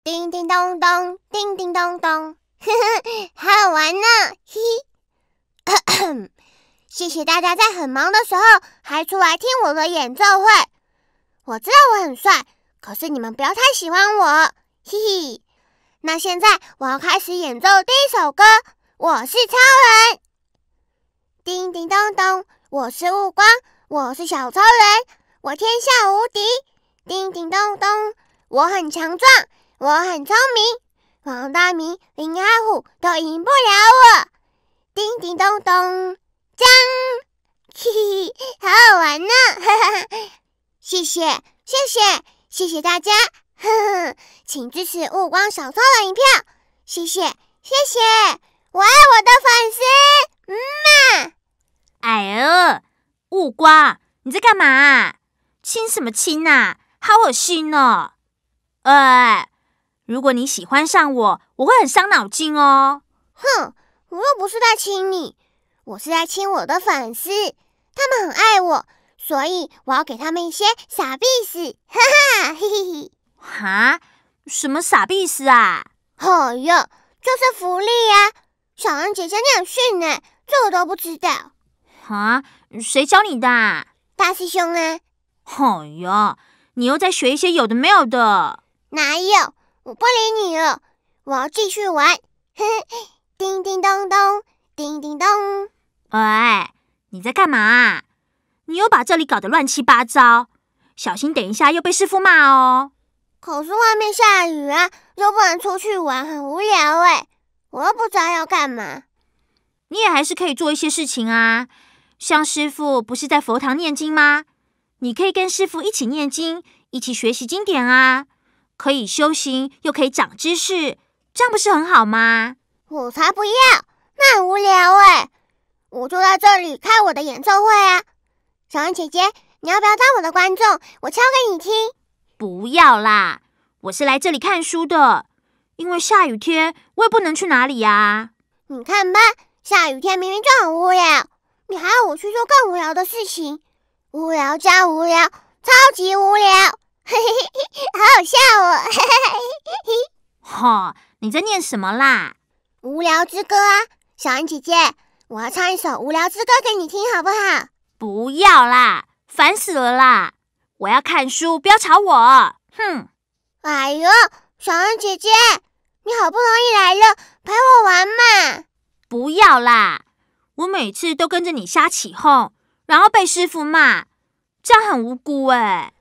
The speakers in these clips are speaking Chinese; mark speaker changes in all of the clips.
Speaker 1: 叮叮咚咚，叮叮咚咚，呵呵，好好玩呢，嘿嘿。谢谢大家在很忙的时候还出来听我的演奏会。我知道我很帅，可是你们不要太喜欢我，嘿嘿。那现在我要开始演奏第一首歌，我是超人。叮叮咚咚，我是雾光，我是小超人，我天下无敌。叮叮咚咚，我很强壮，我很聪明，王大明、林阿虎都赢不了我。叮叮咚咚，锵！嘿嘿，好好玩呢！哈哈，谢谢大家！呵呵，请支持雾光小超人一票，谢谢，我爱我的粉丝，嘛！
Speaker 2: 哎呦，雾光，你在干嘛？亲什么亲啊？好恶心哦！如果你喜欢上我，我会很伤脑筋哦。
Speaker 1: 哼，我又不是在亲你，我是在亲我的粉丝，他们很爱我，所以我要给他们一些傻逼死，哈哈，嘿嘿嘿。
Speaker 2: 哈？什么傻逼死啊？
Speaker 1: 哎呀，就是福利啊！小恩姐姐你很逊呢，这我都不知道。
Speaker 2: 啊？谁教你的啊？
Speaker 1: 大师兄啊。
Speaker 2: 哎呀，你又在学一些有的没有的。
Speaker 1: 哪有？我不理你了，我要继续玩。叮叮咚咚，叮叮咚。
Speaker 2: 喂，你在干嘛？你又把这里搞得乱七八糟，小心等一下又被师傅骂哦。
Speaker 1: 可是外面下雨啊，又不能出去玩，很无聊哎。我又不知道要干嘛。
Speaker 2: 你也还是可以做一些事情啊，像师傅不是在佛堂念经吗？你可以跟师傅一起念经，一起学习经典啊，可以修行又可以长知识，这样不是很好吗？
Speaker 1: 我才不要，那很无聊哎。我就在这里开我的演奏会啊。小恩姐姐，你要不要当我的观众？我敲给你听。
Speaker 2: 不要啦，我是来这里看书的，因为下雨天我也不能去哪里啊。
Speaker 1: 你看吧，下雨天明明就很无聊，你还要我去做更无聊的事情，无聊加无聊，超级无聊，嘿嘿嘿，好好笑哦，嘿嘿嘿。
Speaker 2: 哈，你在念什么啦？
Speaker 1: 无聊之歌啊，小恩姐姐，我要唱一首无聊之歌给你听，好不好？
Speaker 2: 不要啦，烦死了啦！我要看书，不要吵我！哼！
Speaker 1: 哎呦，小恩姐姐，你好不容易来了，陪我玩嘛！
Speaker 2: 不要啦，我每次都跟着你瞎起哄，然后被师傅骂，这样很无辜哎。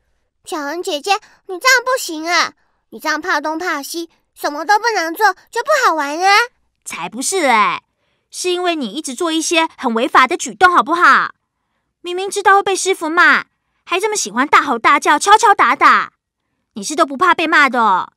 Speaker 1: 小恩姐姐，你这样不行啊！你这样怕东怕西，什么都不能做，就不好玩啊！
Speaker 2: 才不是哎，是因为你一直做一些很违法的举动，好不好？明明知道会被师傅骂，还这么喜欢大吼大叫、敲敲打打，你是都不怕被骂的哦？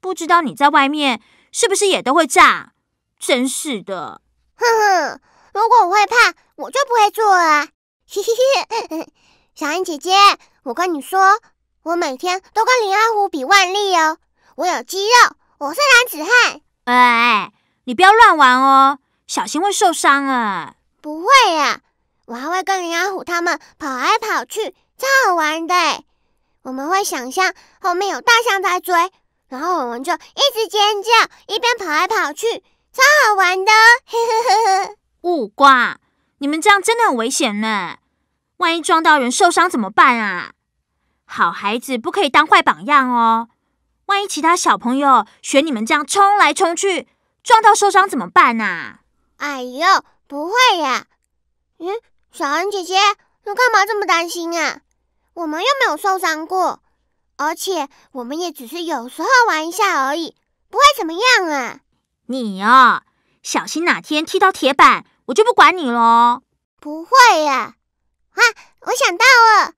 Speaker 2: 不知道你在外面是不是也都会这样？真是的！
Speaker 1: 哼哼，如果我会怕，我就不会做啊！嘿嘿嘿，小恩姐姐，我跟你说，我每天都跟林阿虎比腕力哦，我有肌肉，我是男子汉。
Speaker 2: 哎，你不要乱玩哦，小心会受伤啊！
Speaker 1: 不会啊，我还会跟林阿虎他们跑来跑去，超好玩的。我们会想象后面有大象在追，然后我们就一直尖叫，一边跑来跑去，超好玩的。呵呵呵。
Speaker 2: 雾光，你们这样真的很危险呢，万一撞到人受伤怎么办啊？好孩子不可以当坏榜样哦，万一其他小朋友学你们这样冲来冲去，撞到受伤怎么办啊？
Speaker 1: 哎呦，不会呀。小恩姐姐，你干嘛这么担心啊？我们又没有受伤过，而且我们也只是有时候玩一下而已，不会怎么样啊。
Speaker 2: 你哦，小心哪天踢到铁板，我就不管你咯。
Speaker 1: 不会呀。啊，我想到了，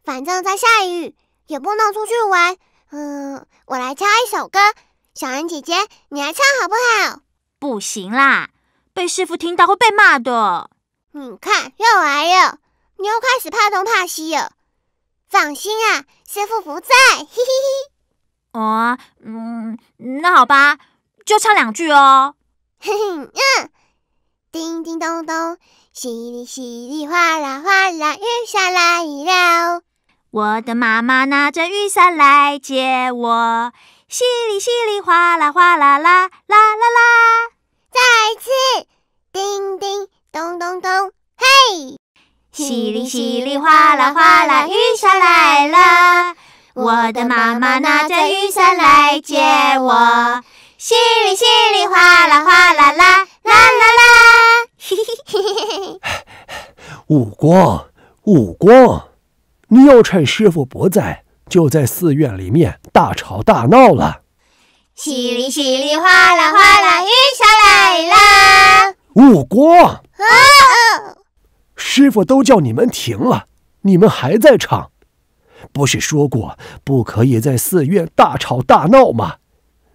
Speaker 1: 反正在下雨，也不能出去玩。我来敲一首歌，小恩姐姐，你来唱好不好？
Speaker 2: 不行啦，被师傅听到会被骂的。
Speaker 1: 你看，又来了，你又开始怕东怕西了。放心啊，师傅不在，嘿嘿嘿。
Speaker 2: 哦，那好吧，就唱2句哦。
Speaker 1: 嘿嘿，叮叮咚咚，淅沥淅沥，哗啦哗啦，雨下来了。
Speaker 2: 我的妈妈拿着雨伞来接我，淅沥淅沥哗啦哗啦啦啦啦啦。
Speaker 1: 再来一次，叮叮咚咚咚，嘿！
Speaker 2: 淅沥淅沥哗啦哗啦，雨下来了，我的妈妈拿着雨伞来接我。淅沥淅沥哗啦哗啦啦啦啦啦。嘿嘿嘿。
Speaker 3: 五光，五光，你又趁师傅不在，就在寺院里面大吵大闹了。
Speaker 1: 淅沥淅沥哗啦哗啦，雨下来了。
Speaker 3: 五光，师傅都叫你们停了，你们还在唱。不是说过不可以在寺院大吵大闹吗？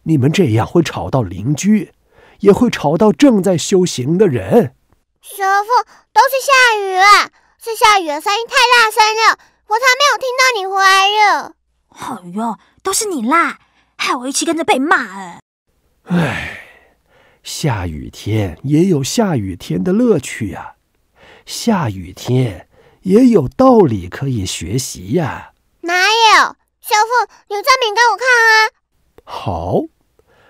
Speaker 3: 你们这样会吵到邻居，也会吵到正在修行的人。
Speaker 1: 师傅，都是下雨了，是下雨的声音太大声了，我才没有听到你回来了。
Speaker 2: 哎呦，都是你啦，害我一起跟着被骂。
Speaker 3: 唉，下雨天也有下雨天的乐趣呀，下雨天也有道理可以学习呀。
Speaker 1: 哪有？师傅，你证明给我看啊！
Speaker 3: 好，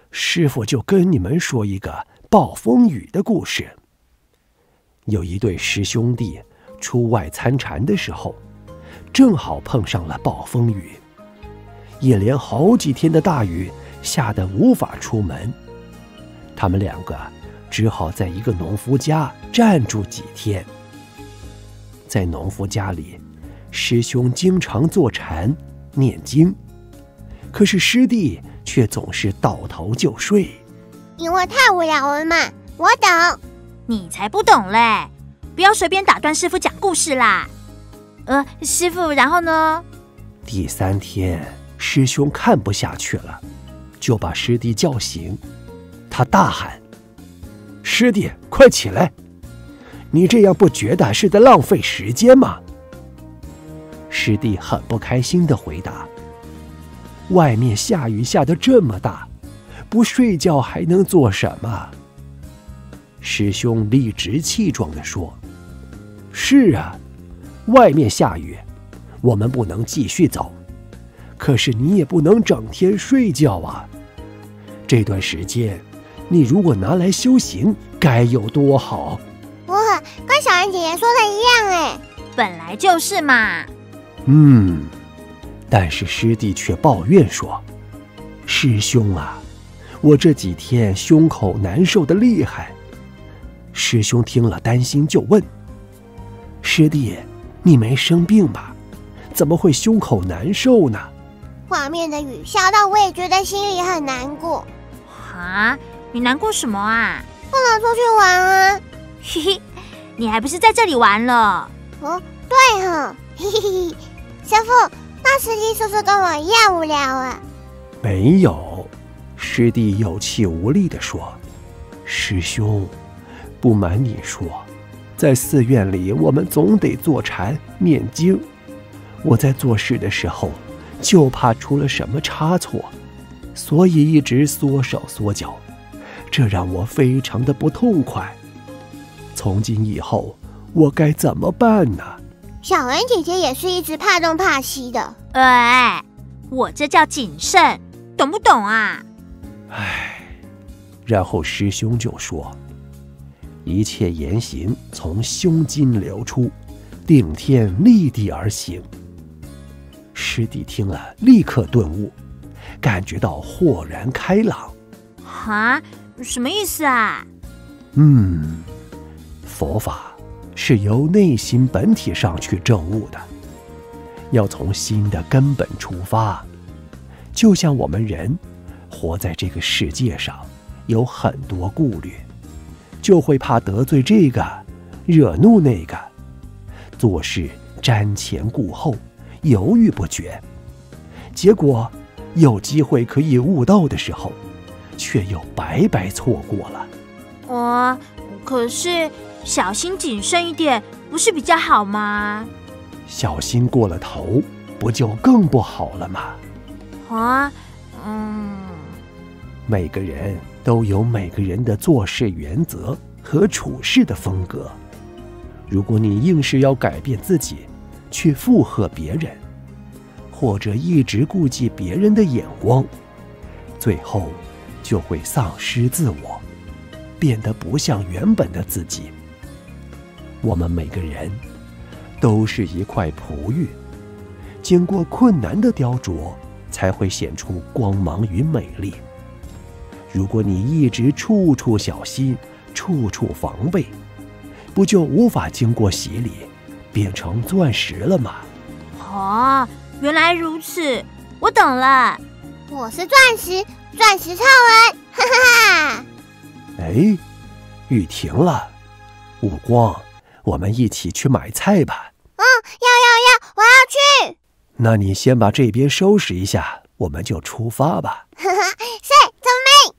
Speaker 3: 师傅就跟你们说一个暴风雨的故事。有一对师兄弟出外参禅的时候，正好碰上了暴风雨，一连好几天的大雨下得无法出门，他们两个只好在一个农夫家暂住几天。在农夫家里，师兄经常坐禅念经，可是师弟却总是倒头就睡。
Speaker 1: 因为太无聊了嘛，我懂。
Speaker 2: 你才不懂嘞！不要随便打断师傅讲故事啦。师傅，然后呢？
Speaker 3: 第3天，师兄看不下去了，就把师弟叫醒。他大喊：“师弟，快起来！你这样不觉得是在浪费时间吗？”师弟很不开心地回答：“外面下雨下得这么大，不睡觉还能做什么？”师兄理直气壮地说：“是啊，外面下雨，我们不能继续走，可是你也不能整天睡觉啊。这段时间，你如果拿来修行，该有多好！”
Speaker 1: 哇，跟小恩姐姐说的一样哎。
Speaker 2: 本来就是嘛。
Speaker 3: 但是师弟却抱怨说：“师兄啊，我这几天胸口难受得厉害。”师兄听了担心就问：“师弟，你没生病吧？怎么会胸口难受呢？”
Speaker 1: 外面的雨下到我也觉得心里很难过。
Speaker 2: 啊，你难过什么啊？
Speaker 1: 不能出去玩啊。
Speaker 2: 嘿嘿，你还不是在这里玩了？
Speaker 1: 哦，对哈，嘿嘿嘿。师傅，那师弟是不是跟我一样无聊啊？
Speaker 3: 没有，师弟有气无力地说：“师兄，不瞒你说，在寺院里我们总得坐禅念经，我在做事的时候就怕出了什么差错，所以一直缩手缩脚，这让我非常的不痛快。从今以后我该怎么办呢？”
Speaker 1: 小恩姐姐也是一直怕东怕西的。
Speaker 2: 我这叫谨慎，懂不懂啊？
Speaker 3: 然后师兄就说：“一切言行从胸襟流出，顶天立地而行。”师弟听了立刻顿悟，感觉到豁然开朗。
Speaker 2: 啊，什么意思啊？
Speaker 3: 佛法是由内心本体上去证悟的，要从心的根本出发。就像我们人活在这个世界上，有很多顾虑，就会怕得罪这个，惹怒那个，做事瞻前顾后，犹豫不决，结果有机会可以悟道的时候，却又白白错过了。
Speaker 2: 可是小心谨慎一点，不是比较好吗？
Speaker 3: 小心过了头，不就更不好了吗？每个人都有每个人的做事原则和处事的风格。如果你硬是要改变自己，去附和别人，或者一直顾忌别人的眼光，最后就会丧失自我，变得不像原本的自己。我们每个人都是一块璞玉，经过困难的雕琢，才会显出光芒与美丽。如果你一直处处小心，处处防备，不就无法经过洗礼，变成钻石了吗？
Speaker 2: 哦，原来如此，我懂了。
Speaker 1: 我是钻石超人，哈哈哈！
Speaker 3: 哎，雨停了，悟光，我们一起去买菜吧。
Speaker 1: 要，我要去。
Speaker 3: 那你先把这边收拾一下，我们就出发吧。
Speaker 1: 是，走妹。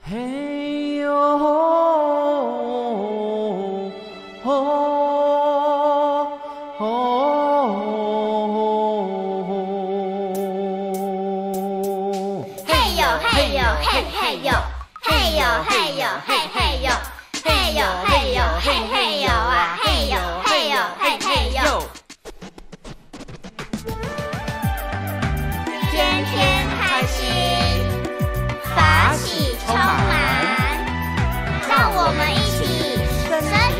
Speaker 4: 嘿呦吼吼，
Speaker 1: 嘿呦嘿呦嘿嘿呦，嘿呦嘿呦嘿嘿呦，嘿呦嘿呦嘿嘿呦啊，嘿呦嘿呦嘿嘿呦。天天开心，法喜充满，让我们一起身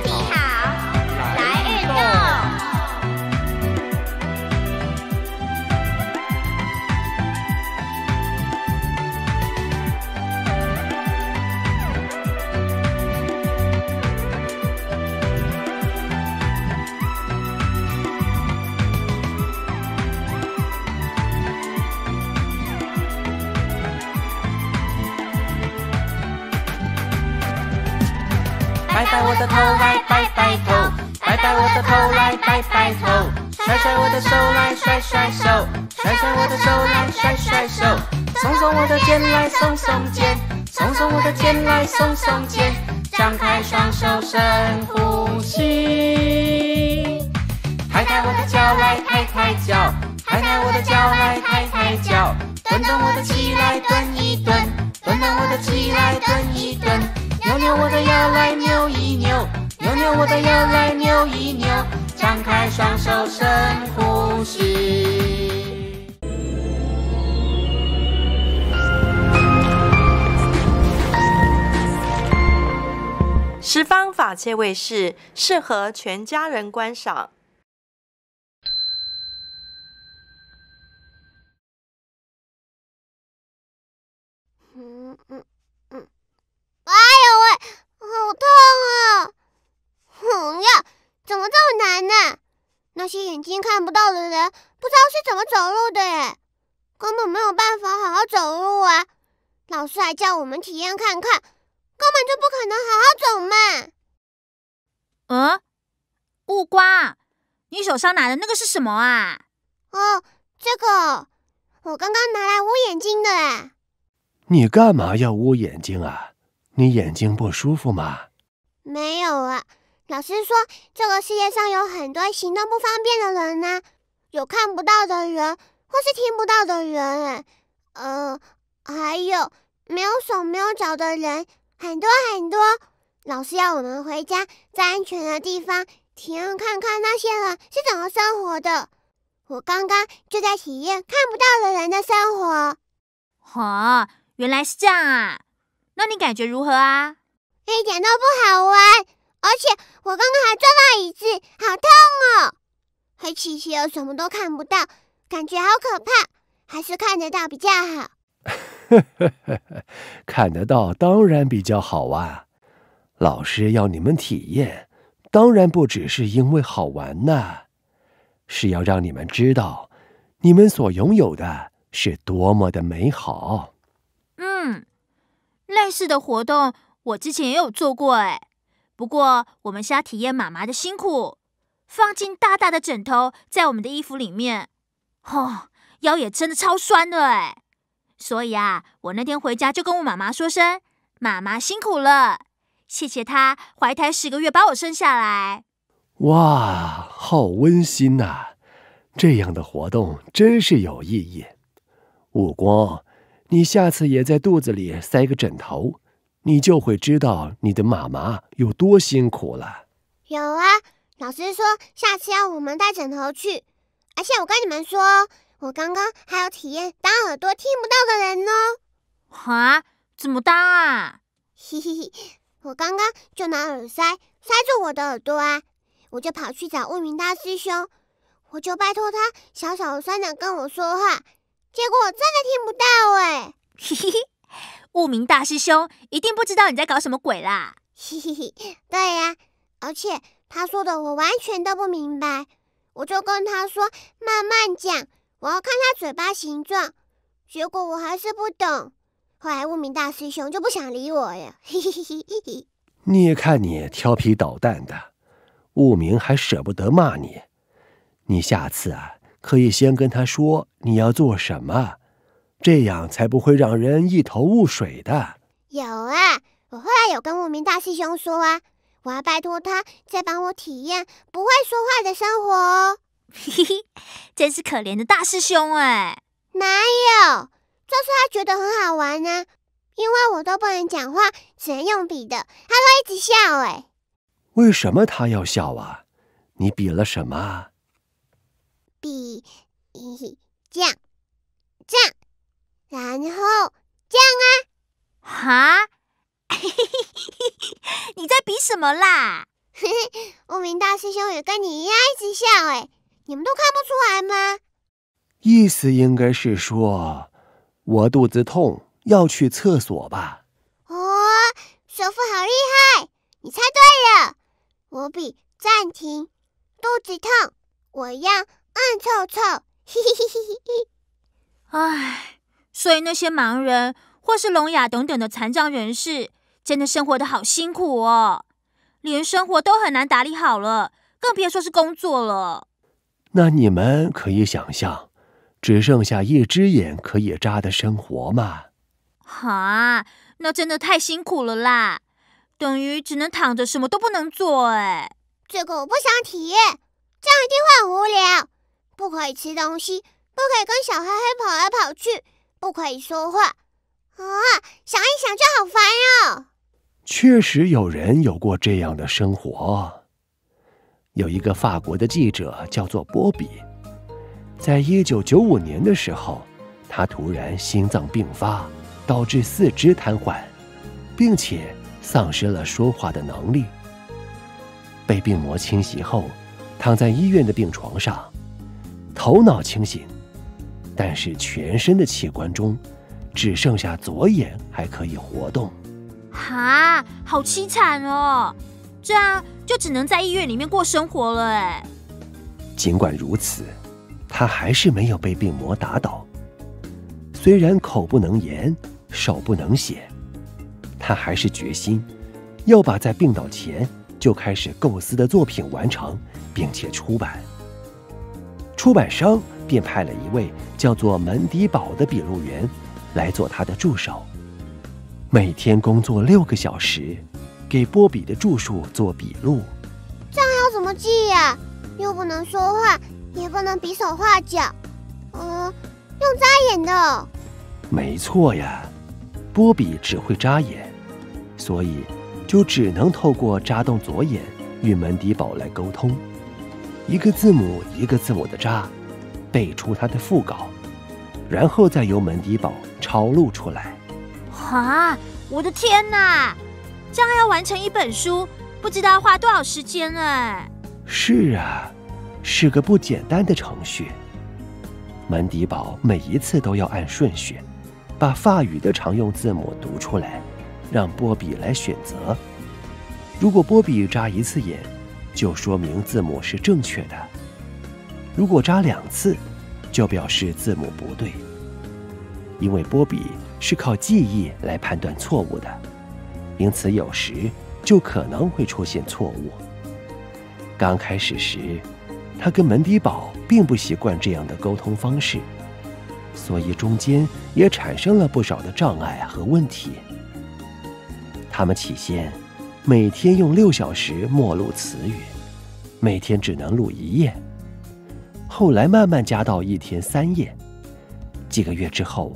Speaker 1: 体好，来运动。
Speaker 4: 摆摆我的头来摆摆头，摆摆我的头来摆摆头，甩甩我的手来甩甩手，甩甩我的手来甩甩手，松松我的肩来松松肩，松松我的肩来松松肩，张开双手深呼吸，抬抬我的脚来抬抬脚，抬抬我的脚来抬抬脚，蹲蹲我的膝来蹲一蹲，蹲蹲我的膝来蹲一蹲，扭扭我的腰来扭一扭，扭扭我的腰来扭一扭，张开双手深呼吸。
Speaker 5: 十方法界卫士适合全家人观赏。
Speaker 1: 哎呦喂，好痛啊！怎么这么难呢？那些眼睛看不到的人，不知道是怎么走路的耶，根本没有办法好好走路啊！老师还叫我们体验看看，根本就不可能好好走嘛。
Speaker 2: 悟光，你手上拿的那个是什么啊？
Speaker 1: 哦，这个我刚刚拿来捂眼睛的耶。
Speaker 3: 你干嘛要捂眼睛啊？你眼睛不舒服吗？
Speaker 1: 没有啊，老师说这个世界上有很多行动不方便的人啊，有看不到的人，或是听不到的人，还有没有手没有脚的人，很多很多。老师要我们回家，在安全的地方体验看看那些人是怎么生活的。我刚刚就在体验看不到的人的生活。
Speaker 2: 原来是这样啊！那你感觉如何啊？
Speaker 1: 一点都不好玩，而且我刚刚还撞到椅子，好痛哦！黑漆漆的，什么都看不到，感觉好可怕，还是看得到比较好。
Speaker 3: 看得到当然比较好啊！老师要你们体验，当然不只是因为好玩呐，是要让你们知道，你们所拥有的是多么的美好。
Speaker 2: 类似的活动我之前也有做过哎，不过我们是要体验妈妈的辛苦，放进大大的枕头在我们的衣服里面，腰也真的超酸的哎。所以啊，我那天回家就跟我妈妈说声，妈妈辛苦了，谢谢她怀胎10个月把我生下来。
Speaker 3: 哇，好温馨啊！这样的活动真是有意义。悟光，你下次也在肚子里塞个枕头，你就会知道你的妈妈有多辛苦了。
Speaker 1: 有啊，老师说下次要我们带枕头去。而且我跟你们说，我刚刚还有体验当耳朵听不到的人哦。
Speaker 2: 啊？怎么当啊？
Speaker 1: 嘿嘿嘿，我刚刚就拿耳塞塞住我的耳朵啊，我就跑去找悟明大师兄，我就拜托他小小声的跟我说话，结果我真的听不到哎。
Speaker 2: 嘿嘿嘿，悟明大师兄一定不知道你在搞什么鬼啦。
Speaker 1: 嘿嘿嘿，对呀，而且他说的我完全都不明白，我就跟他说慢慢讲，我要看他嘴巴形状，结果我还是不懂。后来悟明大师兄就不想理我呀。嘿嘿嘿嘿嘿。
Speaker 3: 你看你调皮捣蛋的，悟明还舍不得骂你。你下次啊，可以先跟他说你要做什么，这样才不会让人一头雾水的。
Speaker 1: 有啊，我后来有跟悟明大师兄说啊，我要拜托他再帮我体验不会说话的生活哦。
Speaker 2: 嘿嘿，真是可怜的大师兄哎。
Speaker 1: 哪有？这次他觉得很好玩呢，因为我都不能讲话，只能用比的，他都一直笑哎。
Speaker 3: 为什么他要笑啊？你比了什么？
Speaker 1: 比这样，然后这样啊。
Speaker 2: 哈？你在比什么啦？
Speaker 1: 悟明大师兄也跟你一样一直笑哎，你们都看不出来吗？
Speaker 3: 意思应该是说，我肚子痛，要去厕所吧。
Speaker 1: 哦，师父好厉害，你猜对了。我比暂停，肚子痛，我要臭臭，嘿嘿嘿嘿嘿。
Speaker 2: 唉，所以那些盲人或是聋哑等等的残障人士，真的生活得好辛苦哦，连生活都很难打理好了，更别说是工作了。
Speaker 3: 那你们可以想象，只剩下一只眼可以眨的生活吗？
Speaker 2: 哈，那真的太辛苦了啦，等于只能躺着什么都不能做哎。
Speaker 1: 这个我不想体验，这样一定会很无聊。不可以吃东西，不可以跟小黑黑跑来跑去，不可以说话。啊，想一想就好烦哦。
Speaker 3: 确实有人有过这样的生活。有一个法国的记者叫做波比，在1995年的时候，他突然心脏病发，导致四肢瘫痪，并且丧失了说话的能力。被病魔侵袭后，躺在医院的病床上，头脑清醒，但是全身的器官中只剩下左眼还可以活动。
Speaker 2: 哈，好凄惨哦，这样就只能在医院里面过生活了哎。
Speaker 3: 尽管如此，他还是没有被病魔打倒。虽然口不能言，手不能写，他还是决心要把在病倒前就开始构思的作品完成，并且出版。出版商便派了一位叫做门迪堡的笔录员来做他的助手，每天工作6个小时，给波比的著述做笔录。
Speaker 1: 这样要怎么记呀？又不能说话，也不能比手画脚，用眨眼的哦。
Speaker 3: 没错呀，波比只会眨眼，所以就只能透过眨动左眼与门迪堡来沟通，一个字母一个字母的眨，背出他的副稿，然后再由门迪堡抄录出来。
Speaker 2: 啊，我的天哪！这样要完成一本书，不知道要花多少时间哎。
Speaker 3: 是啊，是个不简单的程序。门迪堡每一次都要按顺序，把法语的常用字母读出来，让波比来选择。如果波比眨1次眼，就说明字母是正确的；如果眨2次，就表示字母不对。因为波比是靠记忆来判断错误的，因此有时就可能会出现错误。刚开始时，他跟门迪堡并不习惯这样的沟通方式，所以中间也产生了不少的障碍和问题。他们起先每天用6小时默录词语，每天只能录1页，后来慢慢加到1天3页，几个月之后，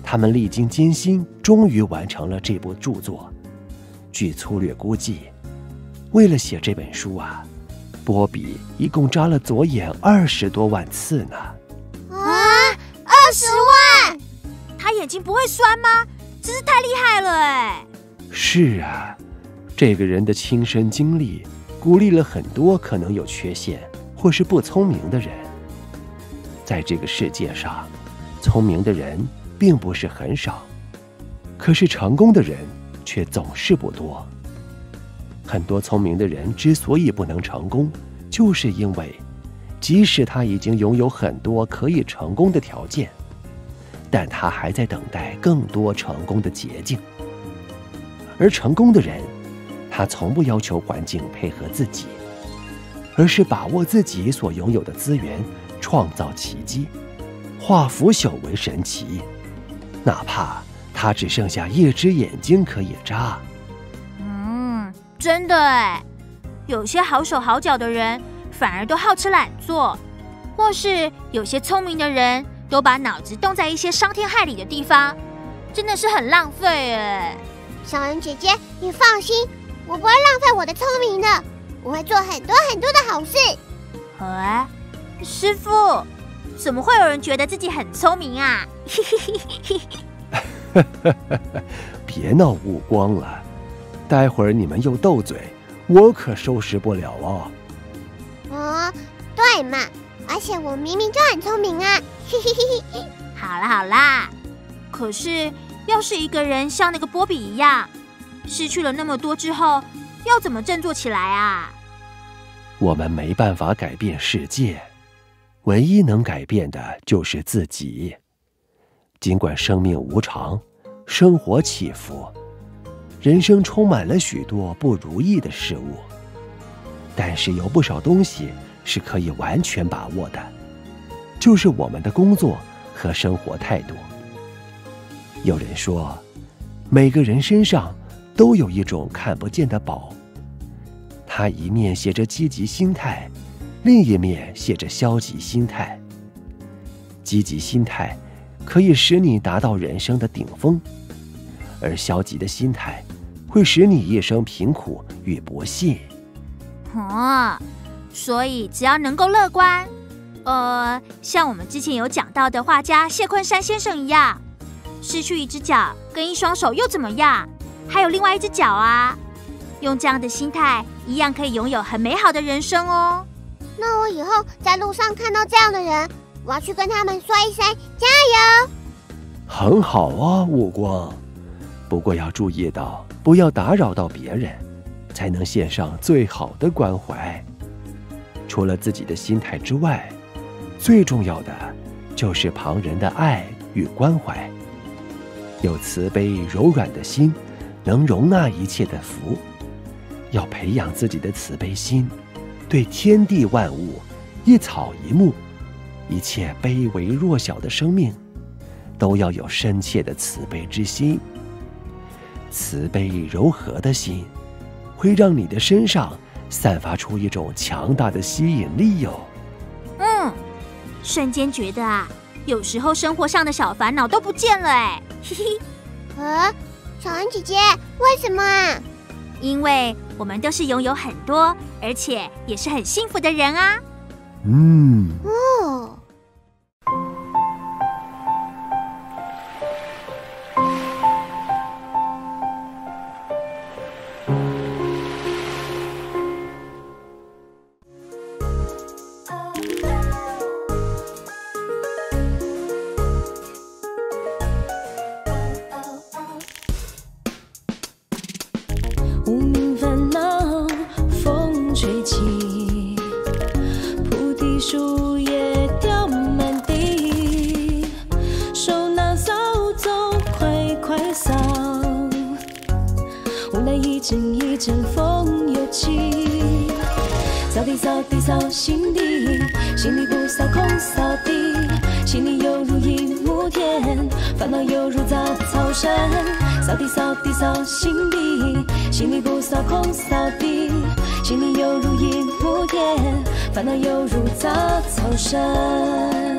Speaker 3: 他们历经艰辛，终于完成了这部著作。据粗略估计，为了写这本书啊，波比一共眨了左眼20多万次呢。
Speaker 1: 啊，20万！
Speaker 2: 他眼睛不会酸吗？真是太厉害了哎！
Speaker 3: 是啊，这个人的亲身经历鼓励了很多可能有缺陷或是不聪明的人。在这个世界上，聪明的人并不是很少，可是成功的人却总是不多。很多聪明的人之所以不能成功，就是因为即使他已经拥有很多可以成功的条件，但他还在等待更多成功的捷径。而成功的人，他从不要求环境配合自己，而是把握自己所拥有的资源，创造奇迹，化腐朽为神奇，哪怕他只剩下一只眼睛可以眨。
Speaker 2: 真的哎，有些好手好脚的人反而都好吃懒做，或是有些聪明的人都把脑子动在一些伤天害理的地方，真的是很浪费哎。
Speaker 1: 小恩姐姐，你放心，我不会浪费我的聪明的，我会做很多很多的好事。
Speaker 2: 哎，师父，怎么会有人觉得自己很聪明啊？
Speaker 3: 别闹无光了，待会儿你们又斗嘴，我可收拾不了哦。
Speaker 1: 对嘛，而且我明明就很聪明啊。
Speaker 2: 好啦，可是要是一个人像那个波比一样，失去了那么多之后，要怎么振作起来啊？
Speaker 3: 我们没办法改变世界，唯一能改变的就是自己。尽管生命无常，生活起伏，人生充满了许多不如意的事物，但是有不少东西是可以完全把握的，就是我们的工作和生活态度。有人说，每个人身上都有一种看不见的宝，它一面写着积极心态，另一面写着消极心态。积极心态可以使你达到人生的顶峰，而消极的心态会使你一生贫苦与不幸。
Speaker 2: 所以只要能够乐观，像我们之前有讲到的画家谢坤山先生一样，失去一只脚跟一双手又怎么样？还有另外一只脚啊！用这样的心态，一样可以拥有很美好的人生哦。
Speaker 1: 那我以后在路上看到这样的人，我要去跟他们说一声加油。
Speaker 3: 很好啊，悟光。不过要注意到，不要打扰到别人，才能献上最好的关怀。除了自己的心态之外，最重要的就是旁人的爱与关怀。有慈悲柔软的心，能容纳一切的福。要培养自己的慈悲心，对天地万物、一草一木、一切卑微弱小的生命，都要有深切的慈悲之心。慈悲柔和的心，会让你的身上散发出一种强大的吸引力哟。
Speaker 2: 瞬间觉得啊，有时候生活上的小烦恼都不见了哎。
Speaker 1: 小恩姐姐，为什么啊？
Speaker 2: 因为我们都是拥有很多，而且也是很幸福的人啊。
Speaker 6: 无名烦恼，风吹起，菩提树叶掉满地，手拿扫帚快快扫，无奈一阵一阵风又起，扫地扫地扫心底，心里不扫空扫地，心里犹如一亩田，烦恼犹如杂草山，扫地扫地扫心底，心里不扫空扫地，心里犹如一亩田，烦恼犹如杂草山。